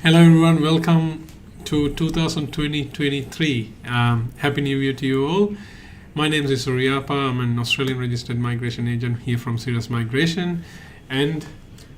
Hello everyone, welcome to 2020-23. Happy New Year to you all. My name is Isuru Yapa. I'm an Australian registered migration agent here from Sirus Migration, and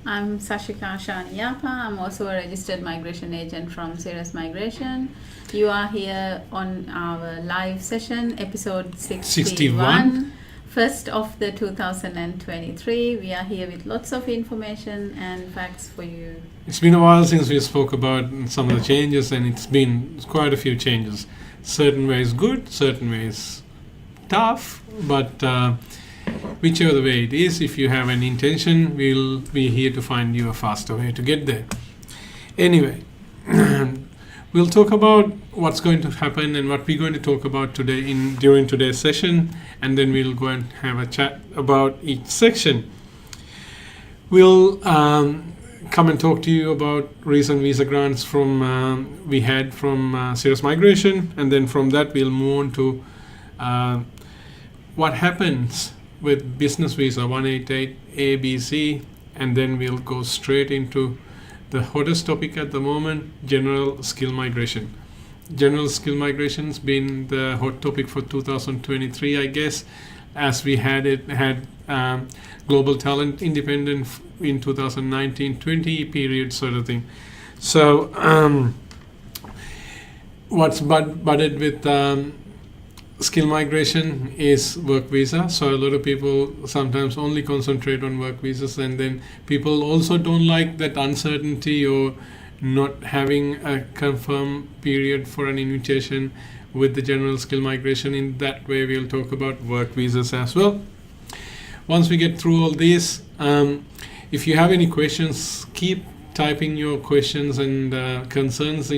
I'm Ashani Yapa. I'm also a registered migration agent from Sirus Migration. You are here on our live session, episode 61. First of the 2023. We are here with lots of information and facts for you. It's been a while since we spoke about some of the changes, and it's been quite a few changes. Certain ways good, certain ways tough, but whichever way it is, if you have an intention, we'll be here to find you a faster way to get there. Anyway, we'll talk about what's going to happen and what we're going to talk about today during today's session, and then we'll go and have a chat about each section. We'll come and talk to you about recent visa grants we had from Sirus Migration, and then from that we'll move on to what happens with business visa 188 ABC, and then we'll go straight into the hottest topic at the moment, general skill migration. General skill migration's been the hot topic for 2023, I guess, as we had Global Talent Independent in 2019-20 period sort of thing. So what's budded with skill migration is work visa. So a lot of people sometimes only concentrate on work visas, and then people also don't like that uncertainty or not having a confirmed period for an invitation with the general skill migration. In that way, we'll talk about work visas as well. Once we get through all this, if you have any questions, keep typing your questions and concerns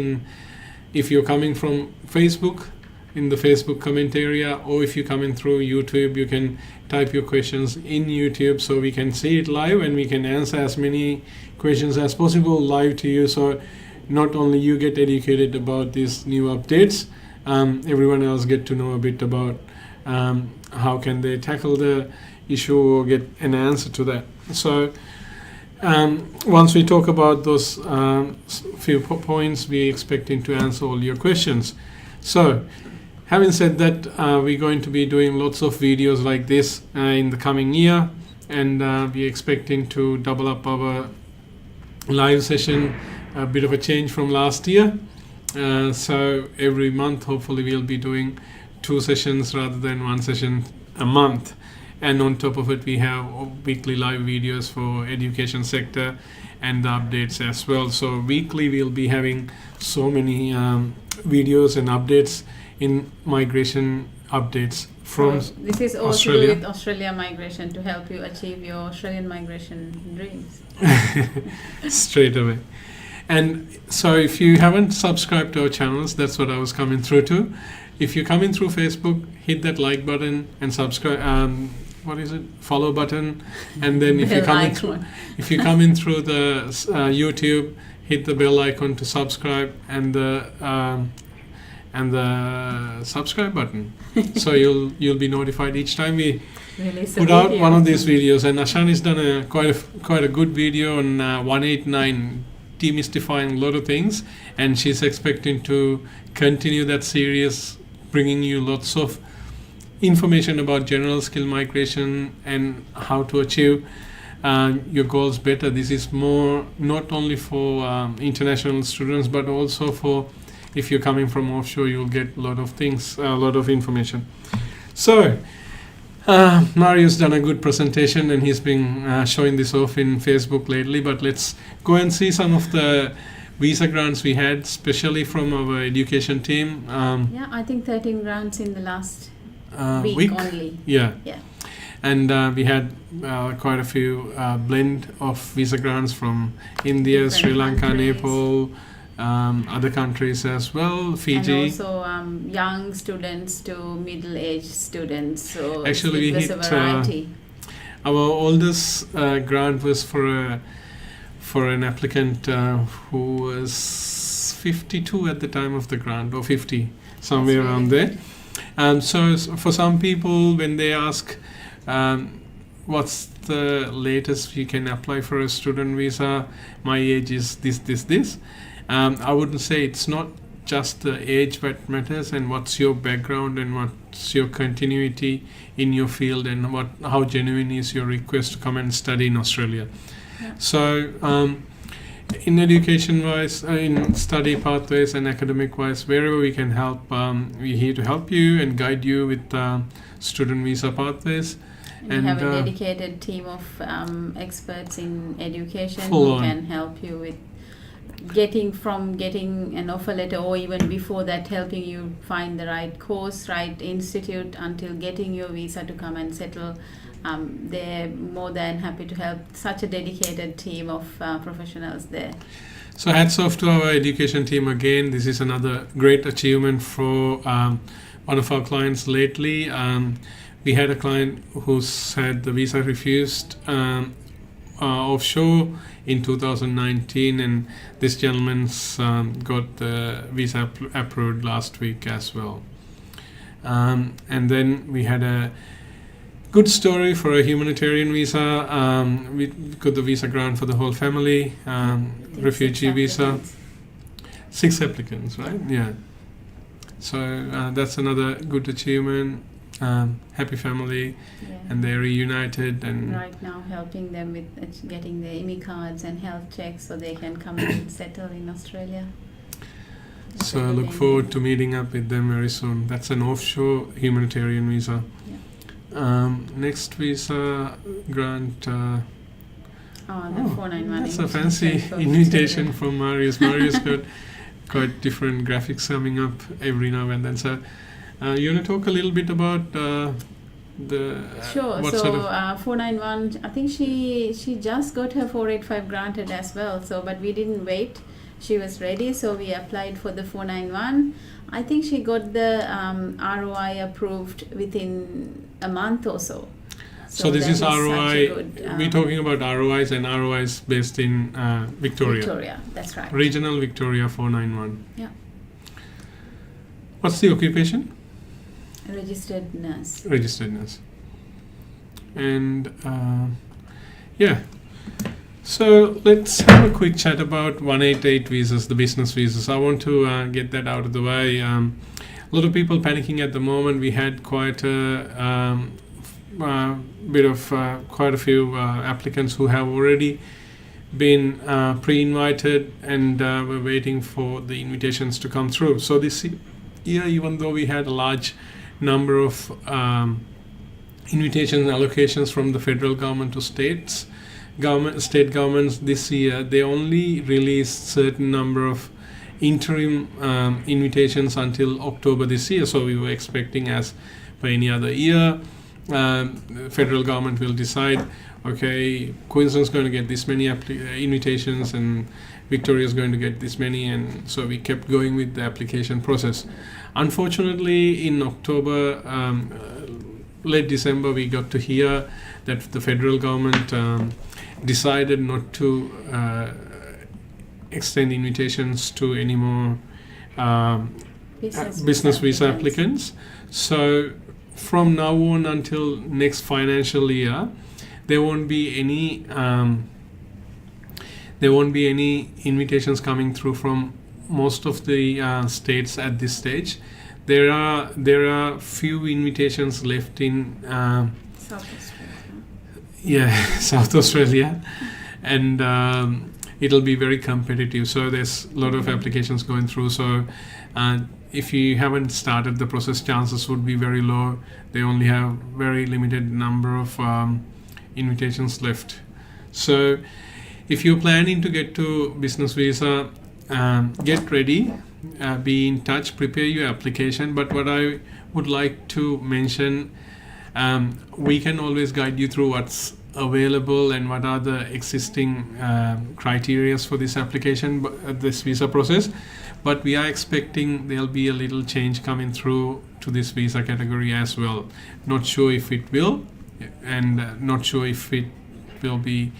if you're coming from Facebook, in the Facebook comment area, or if you're coming through YouTube, you can type your questions in YouTube so we can see it live and we can answer as many questions as possible live to you, so not only you get educated about these new updates, everyone else get to know a bit about how can they tackle the issue or get an answer to that. So once we talk about those few points, we're expecting to answer all your questions. So having said that, we're going to be doing lots of videos like this in the coming year, and we're expecting to double up our live session, a bit of a change from last year. So every month, hopefully, we'll be doing 2 sessions rather than 1 session a month. And on top of it, we have weekly live videos for education sector and the updates as well. So weekly, we'll be having so many videos and updates in migration updates from this is all Australia. to do with Australia migration to help you achieve your Australian migration dreams. Straight away. And so if you haven't subscribed to our channels, that's what I was coming through to. If you're coming through Facebook, hit that like button and subscribe. Follow button, and then if you're coming through the YouTube, hit the bell icon to subscribe and the subscribe button. So you'll be notified each time we put out one of these videos. And Ashani's done quite a good video on 189, demystifying a lot of things, and she's expecting to continue that series, bringing you lots of information about general skill migration and how to achieve your goals better. This is more not only for international students, but also for if you're coming from offshore, you'll get a lot of information. So Mario's done a good presentation, and he's been showing this off in Facebook lately, but let's go and see some of the visa grants we had, especially from our education team. I think 13 grants in the last week only. Yeah. And we had quite a few blend of visa grants from India, Different Sri Lanka, countries. Nepal, other countries as well, Fiji. And also young students to middle-aged students. So Actually, it was a variety. Our oldest grant was for an applicant who was 52 at the time of the grant, or 50, somewhere That's around really there. So for some people, when they ask what's the latest you can apply for a student visa, my age is this. I wouldn't say it's not just the age that matters, and what's your background and what's your continuity in your field, and how genuine is your request to come and study in Australia. Yeah. So in education wise, in study pathways and academic wise, wherever we can help, we're here to help you and guide you with student visa pathways. We have a dedicated team of experts in education who can help you with getting an offer letter, or even before that, helping you find the right course, right institute, until getting your visa to come and settle. They're more than happy to help. Such a dedicated team of professionals there. So hats off to our education team again. This is another great achievement for one of our clients lately. We had a client who's had the visa refused offshore in 2019, and this gentleman's got the visa approved last week as well. And then we had a good story for a humanitarian visa. We got the visa grant for the whole family, refugee visa. 6 applicants, right? Yeah. So that's another good achievement. Happy family, and they're reunited, and right now helping them with getting their IMI cards and health checks so they can come and settle in Australia. So I look forward to meeting up with them very soon. That's an offshore humanitarian visa. Yeah. Next visa grant. The 491. That's a fancy invitation from Marius. Marius got quite different graphics coming up every now and then. So you want to talk a little bit about the Sure. So 491, I think she just got her 485 granted as well. So, but we didn't wait. She was ready, so we applied for the 491. I think she got the ROI approved within a month or so. So this is ROI. We're talking about ROIs, and ROIs based in Victoria. Victoria, that's right. Regional Victoria 491. Yeah. What's the occupation? Registered nurse. Registered nurse. And yeah. So let's have a quick chat about 188 visas, the business visas. I want to get that out of the way. A lot of people panicking at the moment. We had quite a quite a few applicants who have already been pre-invited, and we're waiting for the invitations to come through. So this year, even though we had a large number of invitations and allocations from the federal government to state governments this year, they only released certain number of interim invitations until October this year. So we were expecting, as per any other year, federal government will decide, okay, Queensland's going to get this many invitations and Victoria's going to get this many, and so we kept going with the application process. Unfortunately, in October, late December, we got to hear that the federal government decided not to extend invitations to any more business visa applicants. So from now on until next financial year, there won't be any invitations coming through from most of the states at this stage. There are few invitations left in South Australia. Yeah, South Australia, and it'll be very competitive. So there's a lot of applications going through. So if you haven't started the process, chances would be very low. They only have very limited number of invitations left. So if you're planning to get to business visa, get ready, be in touch, prepare your application. But what I would like to mention, we can always guide you through what's available and what are the existing criteria for this application, this visa process. But we are expecting there'll be a little change coming through to this visa category as well. Not sure if it will, and not sure if it will be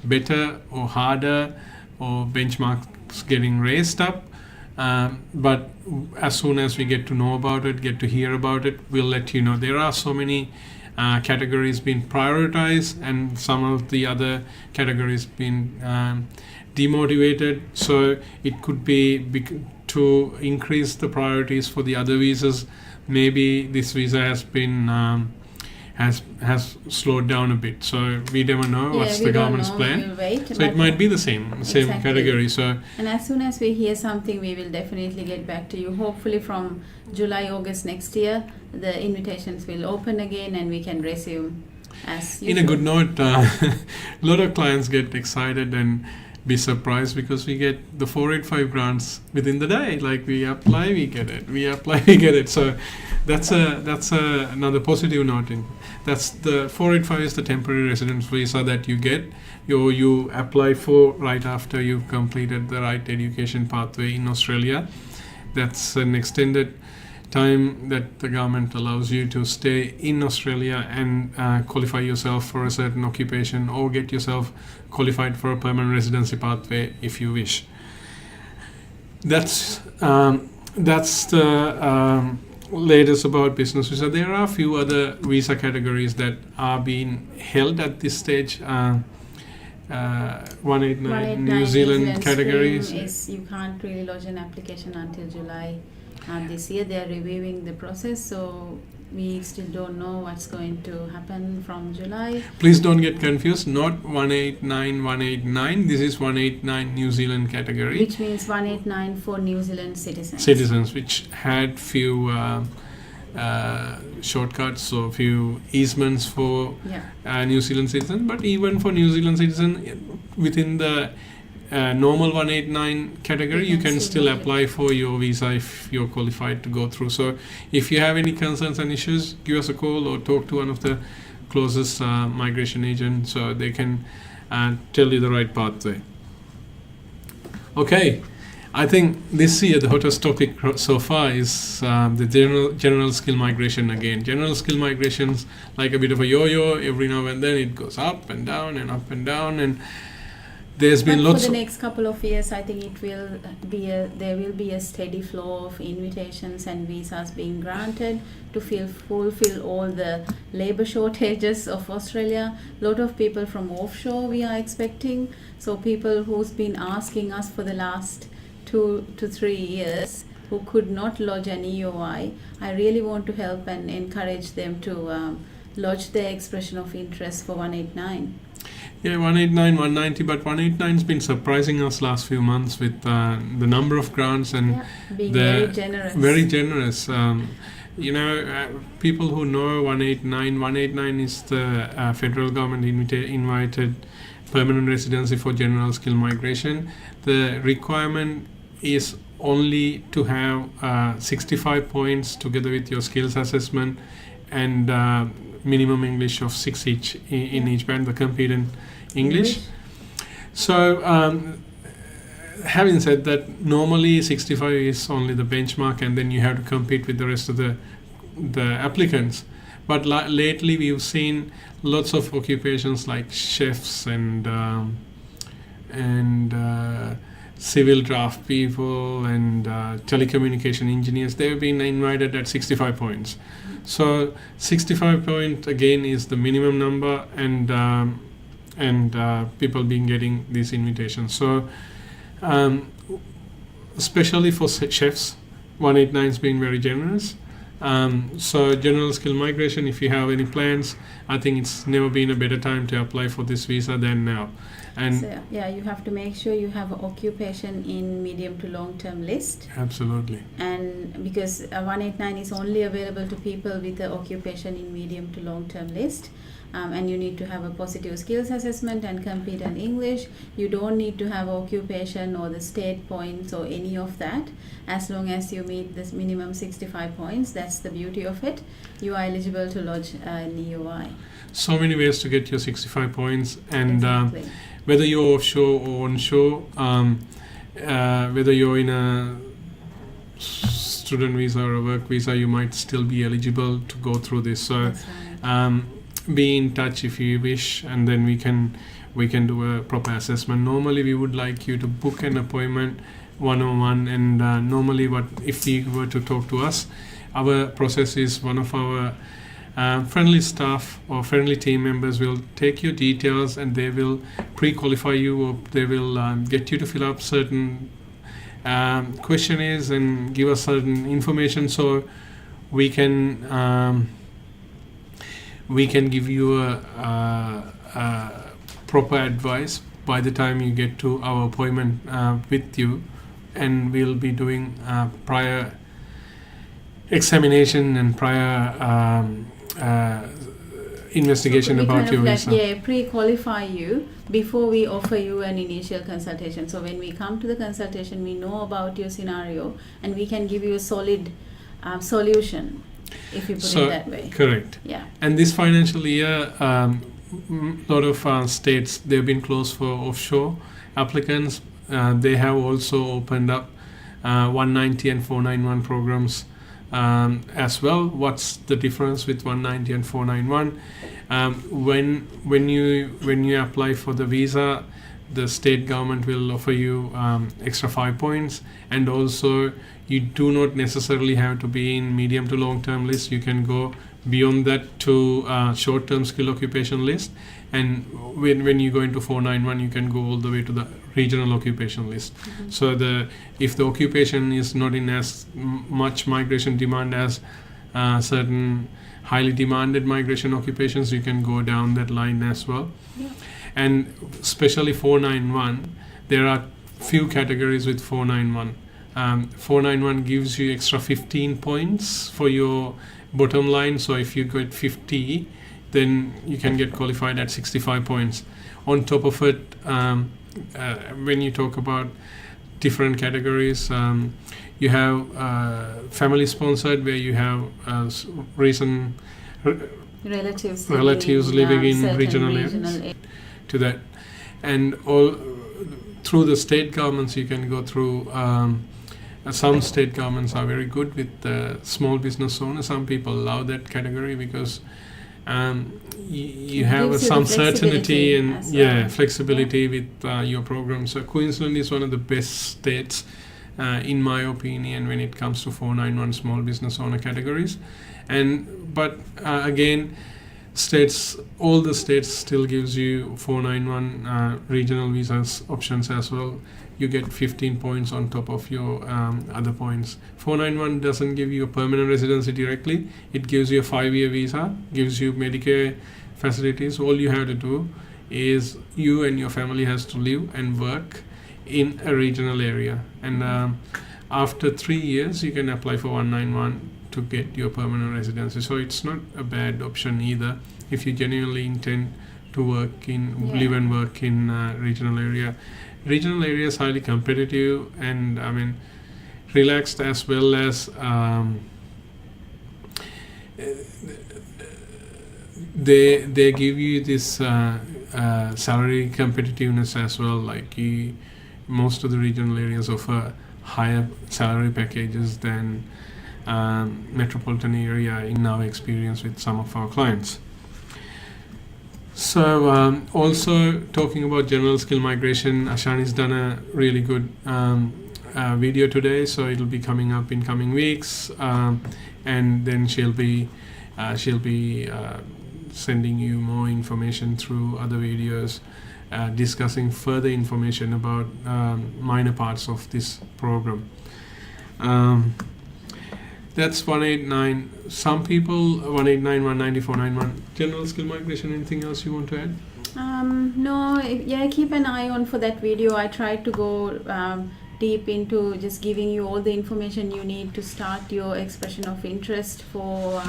better or harder, or benchmarks getting raised up. But as soon as we get to know about it, get to hear about it, we'll let you know. There are so many categories been prioritized and some of the other categories been demotivated. So it could be to increase the priorities for the other visas. Maybe this visa has been has slowed down a bit. So we never know what's the government's plan. We'll wait, so it might be the same exactly. category. So and as soon as we hear something, we will definitely get back to you. Hopefully from July, August next year, the invitations will open again and we can resume as usual. In a good note, a lot of clients get excited and be surprised because we get the 485 grants within the day. Like we apply, we get it. We apply, we get it. So that's another positive note. That's the 485 is the temporary residence visa that you get. You apply for right after you've completed the right education pathway in Australia. That's an extended time that the government allows you to stay in Australia and qualify yourself for a certain occupation or get yourself qualified for a permanent residency pathway if you wish. That's the latest about business visa. There are a few other visa categories that are being held at this stage. 189 New Zealand categories. Is you can't really lodge an application until July. This year they are reviewing the process, so we still don't know what's going to happen from July. Please don't get confused. Not 189, 189. This is 189 New Zealand category. Which means 189 for New Zealand citizens. Citizens, which had few shortcuts or few easements for New Zealand citizens. But even for New Zealand citizens, within the normal 189 category, you can still apply for your visa if you're qualified to go through. So if you have any concerns and issues, give us a call or talk to one of the closest migration agents so they can tell you the right pathway. Okay, I think this year the hottest topic so far is the general skill migration again. General skill migration's like a bit of a yo-yo. Every now and then it goes up and down and up and down, and there's been lots. For the next couple of years, I think it will be there will be a steady flow of invitations and visas being granted to fulfill all the labor shortages of Australia. A lot of people from offshore we are expecting. So people who's been asking us for the last 2 to 3 years who could not lodge an EOI, I really want to help and encourage them to lodge their expression of interest for 189. Yeah, 189, 190, but 189 has been surprising us last few months with the number of grants and being very generous. Very generous. People who know 189 is the federal government invited permanent residency for general skill migration. The requirement is only to have 65 points together with your skills assessment and minimum English of 6 each in each band, the competent English. So having said that, normally 65 is only the benchmark and then you have to compete with the rest of the applicants. But lately we've seen lots of occupations like chefs and civil draft people and telecommunication engineers. They've been invited at 65 points. So 65 point again is the minimum number, and people been getting these invitations. So especially for chefs, 189 has been very generous. So general skill migration, if you have any plans, I think it's never been a better time to apply for this visa than now. And so, you have to make sure you have an occupation in medium to long term list. Absolutely. And because 189 is only available to people with an occupation in medium to long term list. And you need to have a positive skills assessment and compete in English. You don't need to have occupation or the state points or any of that. As long as you meet this minimum 65 points, that's the beauty of it. You are eligible to lodge an EOI. So many ways to get your 65 points, and Exactly. Whether you're offshore or onshore, whether you're in a student visa or a work visa, you might still be eligible to go through this. So That's right. Be in touch if you wish, and then we can do a proper assessment. Normally we would like you to book an appointment 101, and normally if you were to talk to us, our process is one of our friendly staff or friendly team members will take your details and they will pre-qualify you, or they will get you to fill up certain questionnaires and give us certain information, so we can give you a proper advice by the time you get to our appointment with you, and we'll be doing prior examination and prior investigation So we about kind your of visa. pre-qualify you before we offer you an initial consultation. So when we come to the consultation, we know about your scenario and we can give you a solid solution, if you put it that way. Correct. Yeah. And this financial year, lot of states, they've been closed for offshore applicants. They have also opened up 190 and 491 programs as well. What's the difference with 190 and 491? When you apply for the visa, the state government will offer you extra 5 points, and also you do not necessarily have to be in medium to long term list. You can go beyond that to short term skill occupation list, and when you go into 491, you can go all the way to the regional occupation list. Mm-hmm. So if the occupation is not in as much migration demand as certain highly demanded migration occupations, you can go down that line as well. Yeah. And especially 491, there are few categories with 491. 491 gives you extra 15 points for your bottom line. So if you get 50, then you can get qualified at 65 points. On top of it, when you talk about different categories, you have family sponsored, where you have recent relatives living in certain regional areas to that. And all through the state governments, you can go through some state governments are very good with small business owners. Some people love that category because you have some certainty and flexibility with your program. So Queensland is one of the best states in my opinion when it comes to 491 small business owner categories. But again, all the states still gives you 491 regional visas options as well. You get 15 points on top of your other points. 491 doesn't give you a permanent residency directly. It gives you a 5-year visa, gives you Medicare facilities. All you have to do is you and your family has to live and work in a regional area. And after 3 years, you can apply for 191 to get your permanent residency. So it's not a bad option either if you genuinely intend to live and work in regional area. Regional area is highly competitive and relaxed, as well as they give you this salary competitiveness as well. Like most of the regional areas offer higher salary packages than metropolitan area in our experience with some of our clients. So also talking about general skill migration, Ashani's done a really good video today, so it'll be coming up in coming weeks, and then she'll be sending you more information through other videos, discussing further information about minor parts of this program. That's 189. Some people 189, 190, 491. General skill migration. Anything else you want to add? No. Keep an eye on for that video. I tried to go deep into just giving you all the information you need to start your expression of interest for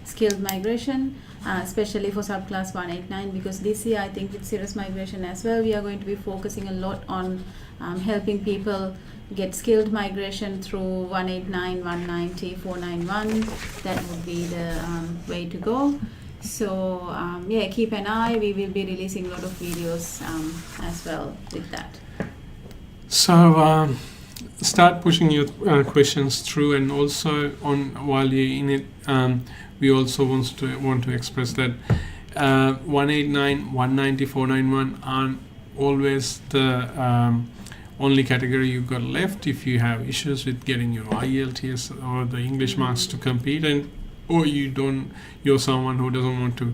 skilled migration, especially for subclass 189, because this year I think with Sirus Migration as well, we are going to be focusing a lot on helping people get skilled migration through 189, 190, 491. That would be the way to go. So keep an eye. We will be releasing a lot of videos as well with that. So start pushing your questions through, and also while you're in it, we also want to express that 189, 190, 491 aren't always the only category you've got left. If you have issues with getting your IELTS or the English marks to compete, and or you're someone who doesn't want to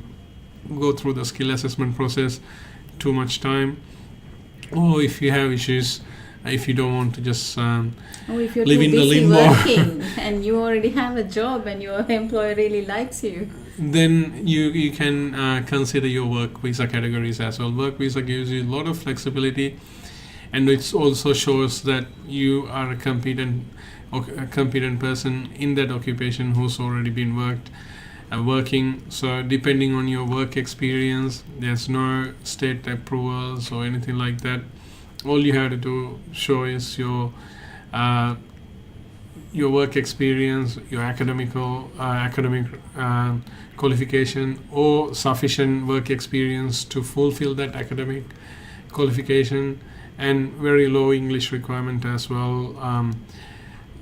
go through the skill assessment process too much time, or if you have issues, if you don't want to just or if you're live too in the busy limbo, working and you already have a job and your employer really likes you, then you can consider your work visa categories as well. Work visa gives you a lot of flexibility, and it also shows that you are a competent person in that occupation who's already been working. So depending on your work experience, there's no state approvals or anything like that. All you have to do show is your work experience, your academic qualification, or sufficient work experience to fulfill that academic qualification, and very low English requirement as well.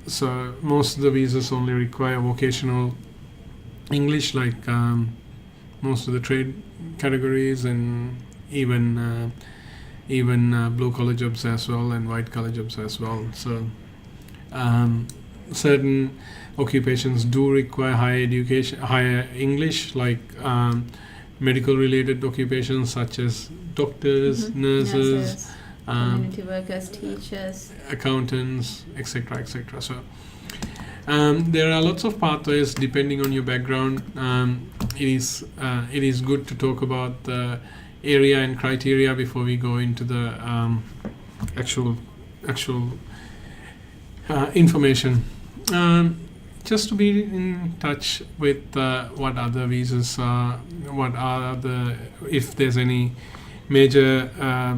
So most of the visas only require vocational English, like most of the trade categories, and even blue collar jobs as well, and white collar jobs as well. So certain occupations do require higher English, like medical related occupations such as doctors, nurses, community workers, teachers, accountants, etc. So there are lots of pathways depending on your background. It is good to talk about the area and criteria before we go into the actual information. Just to be in touch with what other visas are, if there's any major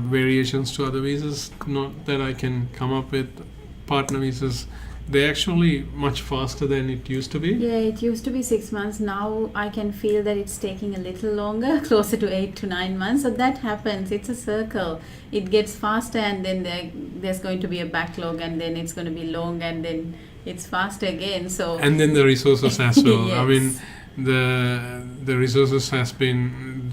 variations to other visas, not that I can come up with. Partner visas, they're actually much faster than it used to be. Yeah, it used to be 6 months. Now I can feel that it's taking a little longer, closer to 8 to 9 months. So that happens. It's a circle. It gets faster, and then there's going to be a backlog, and then it's going to be long, and then it's faster again. So and then the resources as well. Yes. I mean, the resources has been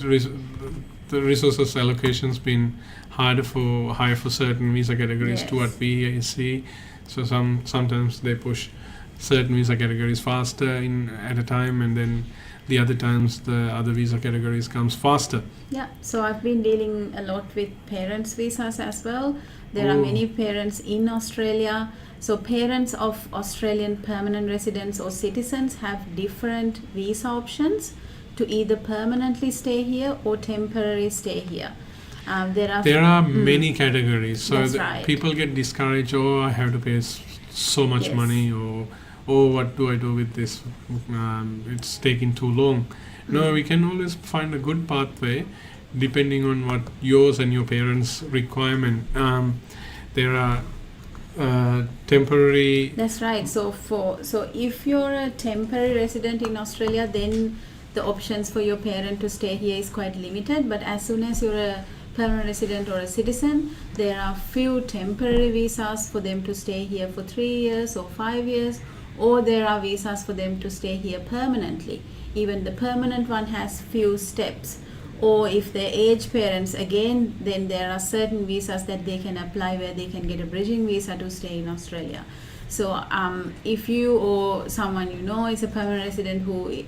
the resources allocation's been higher for certain visa categories to what we see. So sometimes they push certain visa categories faster at a time, and then the other times the other visa categories comes faster. Yeah, so I've been dealing a lot with parents' visas as well. There are many parents in Australia. So parents of Australian permanent residents or citizens have different visa options to either permanently stay here or temporarily stay here. There are many categories, so right. People get discouraged. Oh, I have to pay so much money, or what do I do with this? It's taking too long. No, we can always find a good pathway depending on what yours and your parents' requirement. There are temporary. That's right. So if you're a temporary resident in Australia, then the options for your parent to stay here is quite limited. But as soon as you're a permanent resident or a citizen, there are few temporary visas for them to stay here for 3 years or 5 years, or there are visas for them to stay here permanently. Even the permanent one has few steps. Or if they're age parents, again, then there are certain visas that they can apply where they can get a bridging visa to stay in Australia. So if you or someone you know is a permanent resident who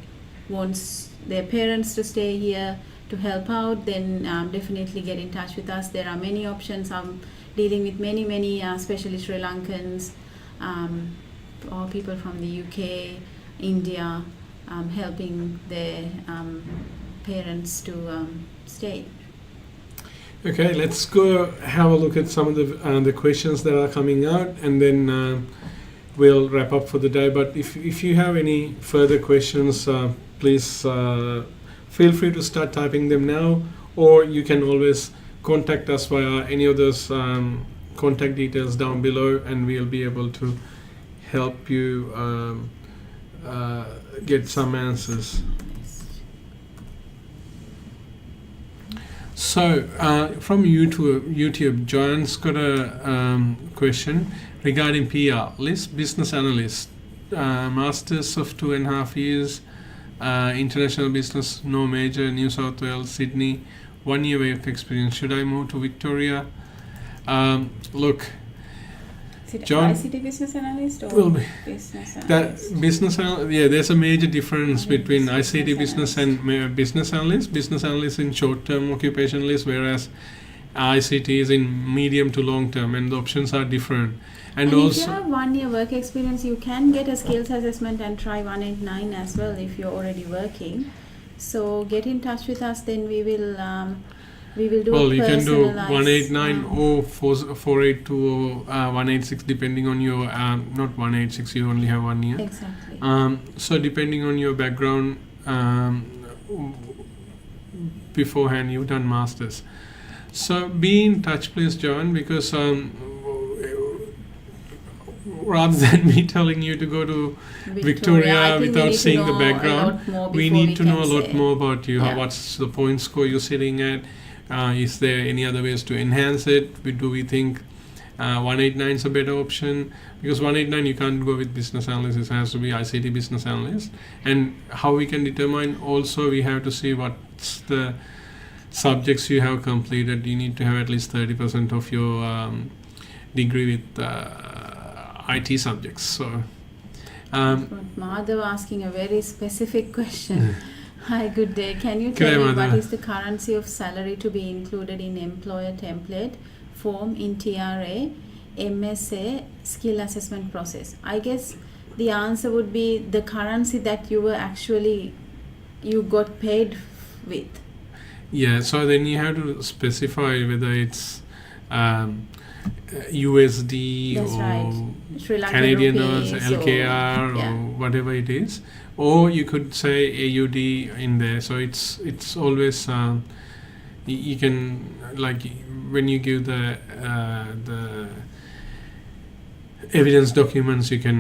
wants their parents to stay here to help out, then definitely get in touch with us. There are many options. I'm dealing with many especially Sri Lankans, or people from the UK, India, helping their parents to stay. Okay, let's go have a look at some of the questions that are coming out, and then we'll wrap up for the day. But if you have any further questions, please feel free to start typing them now, or you can always contact us via any of those contact details down below, and we'll be able to help you get some answers. So from YouTube, Joanne's got a question regarding PR. List business analyst, masters of 2.5 years, international business, no major, New South Wales, Sydney, 1 year work experience. Should I move to Victoria? Look, Is it John ICT business analyst or will be business that analyst? there's a major difference Okay, between business ICT business analyst. and business analyst. Business analyst in short-term occupationalist, whereas ICT is in medium to long-term, and the options are different. And And if you also, have 1 year work experience, you can get a skills assessment and try 189 as well if you're already working. So get in touch with us, then we will do well, a you can do personalized, 189 or 482 or 186, depending on your not 186. You only have 1 year. Exactly. So depending on your background, beforehand you've done masters. So be in touch, please, John, because rather than me telling you to go to Victoria I think we without need to seeing the know a background, lot more we before need to know a can lot say. more about you. Yeah. What's the point score you're sitting at? Is there any other ways to enhance it? Do we think 189 is a better option? Because 189 you can't go with business analyst, it has to be ICT business analyst. And how we can determine also, we have to see what's the subjects you have completed. You need to have at least 30% of your degree with IT subjects. So Madhav asking a very specific question. Hi, good day. Can you Good tell day, me what Madhav. is the currency of salary to be included in employer template form in TRA, MSA skill assessment process? I guess the answer would be the currency that you got paid with. yeah, so then you have to specify whether it's USD That's or right. Sri Lankan Canadian dollars, rupees or- LKR yeah. or whatever it is, or you could say AUD in there. So it's always you can, like, when you give the evidence documents, you can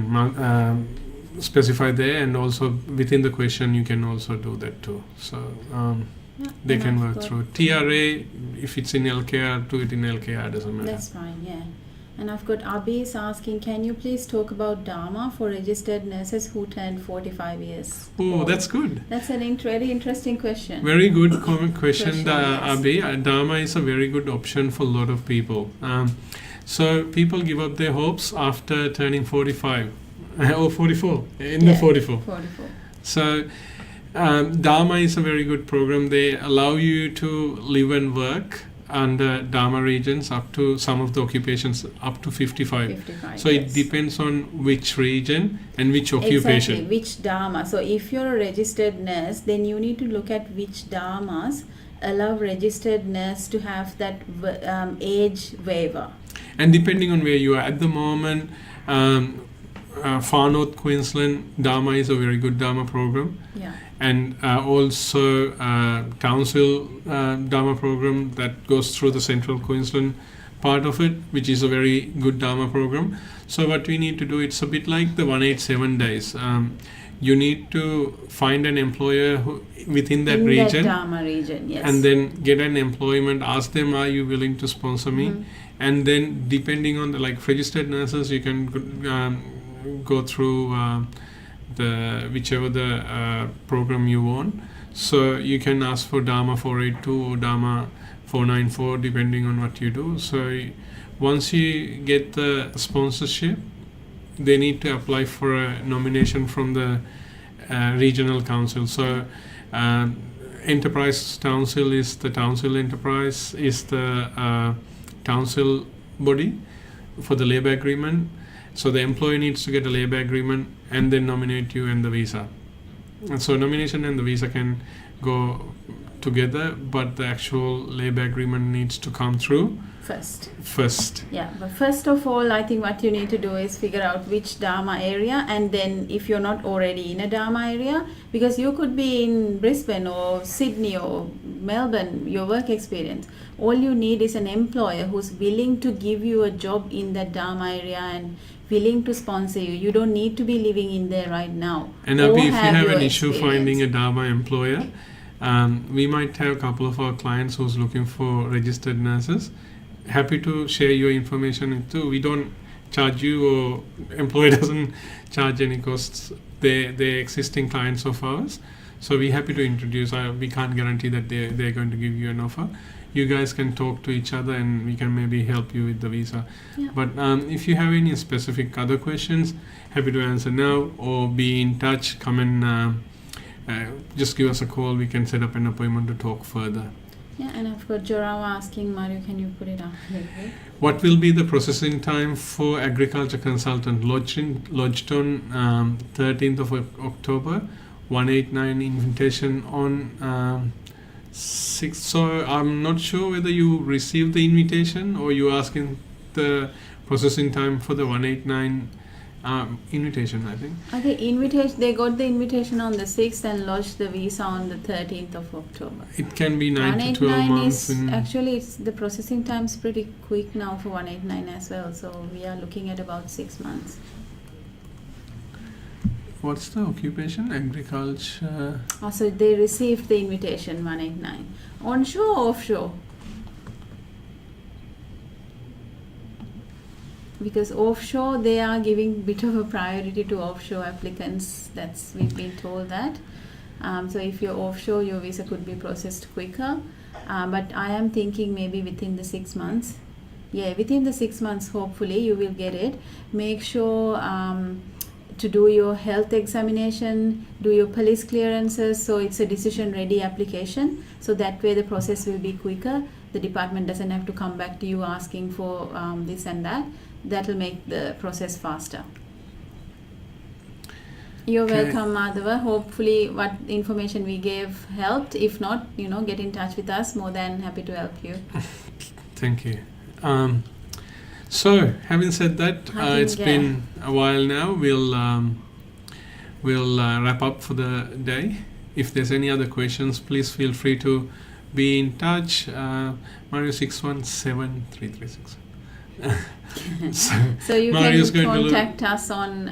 specify there, and also within the question you can also do that too. So Yeah, they and can I've work got- through TRA. If it's in LKR, do it in LKR, doesn't matter. That's fine, yeah. And I've got Abhi is asking, can you please talk about Dharma for registered nurses who turned 45 years Oh, old? that's good. That's an very interesting question. Very good question, Yes. Abhi. Dharma is a very good option for a lot of people. So people give up their hopes after turning 45 or 44, in the 44. 44. So Dharma is a very good program. They allow you to live and work under Dharma regions up to some of the occupations up to 55. 55. So yes. it depends on which region and which occupation. Exactly, which Dharma. So if you're a registered nurse, then you need to look at which Dharmas allow registered nurse to have that age waiver. And depending on where you are at the moment, Far North Queensland Dharma is a very good Dharma program. Yeah. And also Townsville Dharma program that goes through the Central Queensland part of it, which is a very good Dharma program. So what we need to do, it's a bit like the 187 days. You need to find an employer who, within that In region, that Dharma region, yes. and then get an employment. Ask them, are you willing to sponsor me? Mhm. And then depending on the, like, registered nurses, you can go through the whichever the program you want. So you can ask for Dharma 482 or Dharma 494 depending on what you do. So once you get the sponsorship, they need to apply for a nomination from the regional council. So Enterprise Townsville is the Townsville Enterprise is the Townsville body for the labour agreement. So the employee needs to get a labour agreement and then nominate you and the visa. And so nomination and the visa can go together, but the actual labour agreement needs to come through first. Yeah, but first of all, I think what you need to do is figure out which Dharma area, and then if you're not already in a Dharma area, because you could be in Brisbane or Sydney or Melbourne, your work experience, all you need is an employer who's willing to give you a job in that Dharma area and willing to sponsor you. You don't need to be living in there right now. And or Abhi, if you have your an issue finding a experience. Dharma employer, we might have a couple of our clients who's looking for registered nurses. Happy to share your information too. We don't charge you, or employer doesn't charge any costs. They're existing clients of ours. So we're happy to introduce. We can't guarantee that they're going to give you an offer. you guys can talk to each other and we can maybe help you with the visa. Yeah. But if you have any specific other questions, happy to answer now, or be in touch. Come and just give us a call. We can set up an appointment to talk further. Yeah, and I've got Jorawa asking, Mario, can you put it up a little bit? What will be the processing time for agriculture consultant lodged on 13th of October? 189 invitation on 6th. So I'm not sure whether you received the invitation or you asking the processing time for the 189 invitation, I think. Okay, they got the invitation on the 6th and lodged the visa on the 13th of October. It can be 9 to 12 months. Actually, the processing time is pretty quick now for 189 as well. So we are looking at about 6 months. What's the occupation? Agriculture. So they received the invitation 189. Onshore or offshore? Because offshore, they are giving bit of a priority to offshore applicants. We've been told that. So if you're offshore, your visa could be processed quicker. But I am thinking maybe within the 6 months. Yeah, within the 6 months, hopefully you will get it. Make sure to do your health examination, do your police clearances. So it's a decision-ready application. So that way the process will be quicker. The department doesn't have to come back to you asking for this and that. That will make the process faster. You're welcome, Madhava. Hopefully what information we gave helped. If not, get in touch with us. More than happy to help you. Thank you. So having said that, it's been a while now. We'll wrap up for the day. If there's any other questions, please feel free to be in touch. Mario 6173366. So you Mario's can contact us on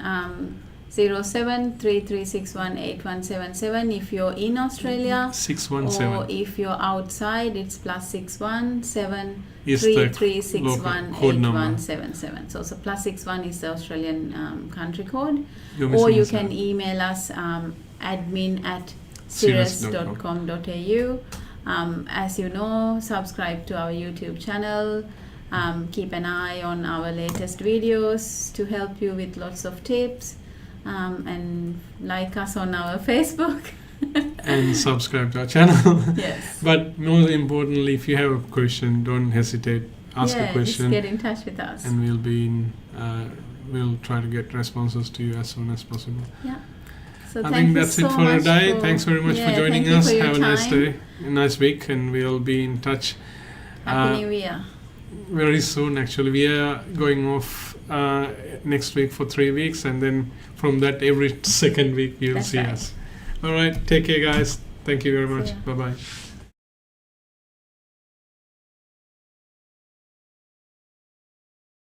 0733618177 if you're in Australia. 617. Or if you're outside, it's +61 Is the 733618177. So +61 is the Australian country code. Or you can email us admin@sirus.com.au. As you know, subscribe to our YouTube channel. Keep an eye on our latest videos to help you with lots of tips. And like us on our Facebook. And subscribe to our channel. Yes. But more importantly, if you have a question, don't hesitate. Ask a question. Just get in touch with us. And we'll try to get responses to you as soon as possible. Yeah. So I think that's it for today. Thanks very much for joining us. Have a nice day, a nice week, and we'll be in touch. Happy New Year. Very soon, actually. We are going off next week for 3 weeks, and then from that, every second week you'll see us. All right. Take care, guys. Thank you very much. Bye-bye.